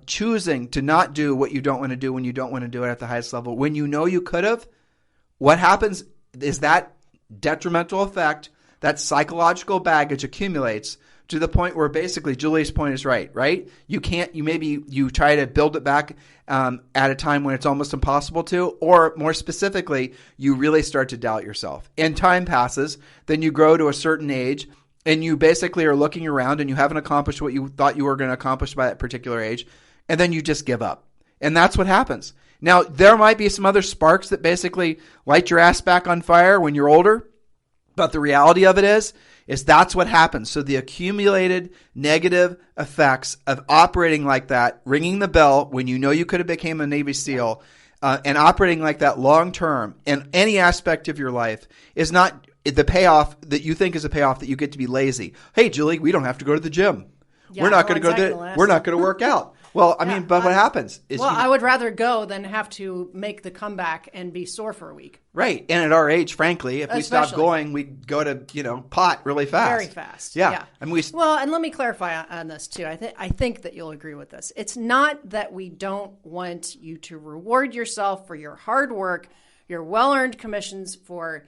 choosing to not do what you don't want to do when you don't want to do it at the highest level, when you know you could have, what happens is that detrimental effect, that psychological baggage accumulates to the point where basically Julie's point is right? You try to build it back at a time when it's almost impossible to, or more specifically, you really start to doubt yourself. And time passes, then you grow to a certain age, and you basically are looking around and you haven't accomplished what you thought you were going to accomplish by that particular age, and then you just give up. And that's what happens. Now, there might be some other sparks that basically light your ass back on fire when you're older, but the reality of it is that's what happens. So the accumulated negative effects of operating like that, ringing the bell when you know you could have became a Navy SEAL, and operating like that long term in any aspect of your life is not the payoff that you think is a payoff that you get to be lazy. Hey, Julie, we don't have to go to the gym. We're not going to go we're not going to work out. Well, I mean, but what happens is... Well, I would rather go than have to make the comeback and be sore for a week. Right. And at our age, frankly, if we stop going, we go to, pot really fast. Very fast. Yeah. I mean, well, and let me clarify on this, too. I think that you'll agree with this. It's not that we don't want you to reward yourself for your hard work, your well-earned commissions for...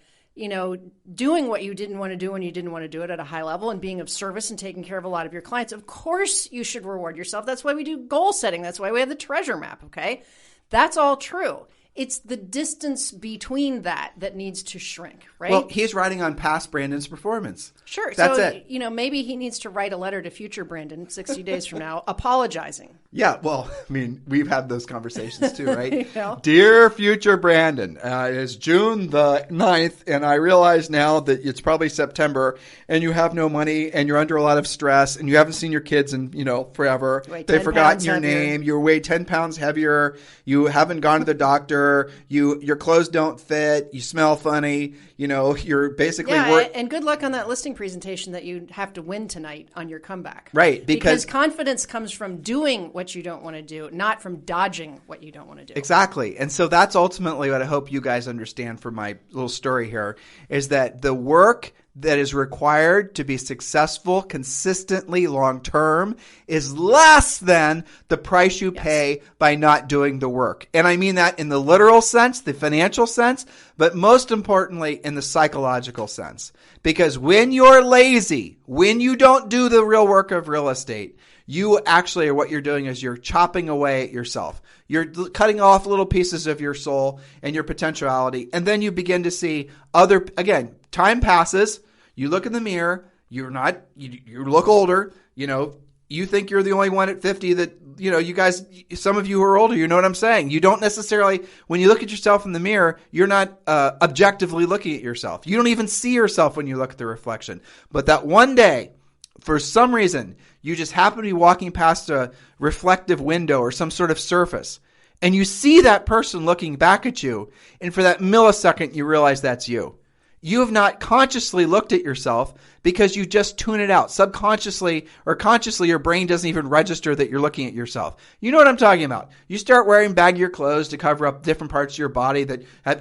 doing what you didn't want to do when you didn't want to do it at a high level and being of service and taking care of a lot of your clients. Of course, you should reward yourself. That's why we do goal setting. That's why we have the treasure map. Okay. That's all true. It's the distance between that needs to shrink, right? Well, he's riding on past Brandon's performance. Sure. That's it. Maybe he needs to write a letter to future Brandon 60 days from now apologizing. Yeah. Well, I mean, we've had those conversations too, right? Dear future Brandon, it is June the 9th, and I realize now that it's probably September, and you have no money, and you're under a lot of stress, and you haven't seen your kids in, forever. They've forgotten your name. You weigh 10 pounds heavier. You haven't gone to the doctor. Your clothes don't fit. You smell funny. You're basically and good luck on that listing presentation that you have to win tonight on your comeback. Right, because confidence comes from doing what you don't want to do, not from dodging what you don't want to do. Exactly. And so that's ultimately what I hope you guys understand from my little story here, is that the work that is required to be successful consistently long term is less than the price you pay by not doing the work. And I mean that in the literal sense, the financial sense, but most importantly in the psychological sense. Because when you're lazy, when you don't do the real work of real estate, you actually, what you're doing is you're chopping away at yourself. You're cutting off little pieces of your soul and your potentiality. And then you begin to see time passes. You look in the mirror. You look older. You think you're the only one at 50 that, you guys, some of you who are older, you know what I'm saying? You don't necessarily, when you look at yourself in the mirror, you're not objectively looking at yourself. You don't even see yourself when you look at the reflection. But that one day, for some reason, you just happen to be walking past a reflective window or some sort of surface, and you see that person looking back at you, and for that millisecond, you realize that's you. You have not consciously looked at yourself because you just tune it out. Subconsciously or consciously, your brain doesn't even register that you're looking at yourself. You know what I'm talking about. You start wearing baggier clothes to cover up different parts of your body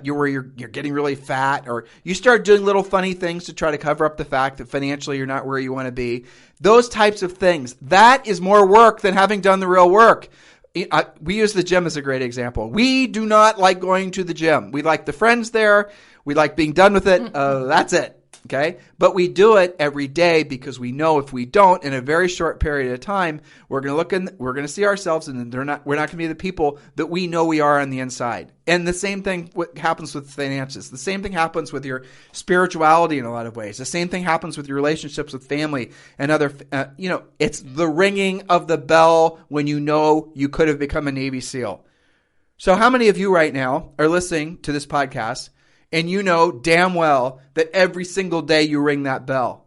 where you're getting really fat, or you start doing little funny things to try to cover up the fact that financially you're not where you want to be. Those types of things. That is more work than having done the real work. We use the gym as a great example. We do not like going to the gym. We like the friends there. We like being done with it. That's it. Okay. But we do it every day because we know if we don't, in a very short period of time, we're going to see ourselves, and we're not going to be the people that we know we are on the inside. And the same thing happens with finances. The same thing happens with your spirituality in a lot of ways. The same thing happens with your relationships with family and other, it's the ringing of the bell when you know you could have become a Navy SEAL. So how many of you right now are listening to this podcast and you know damn well that every single day you ring that bell?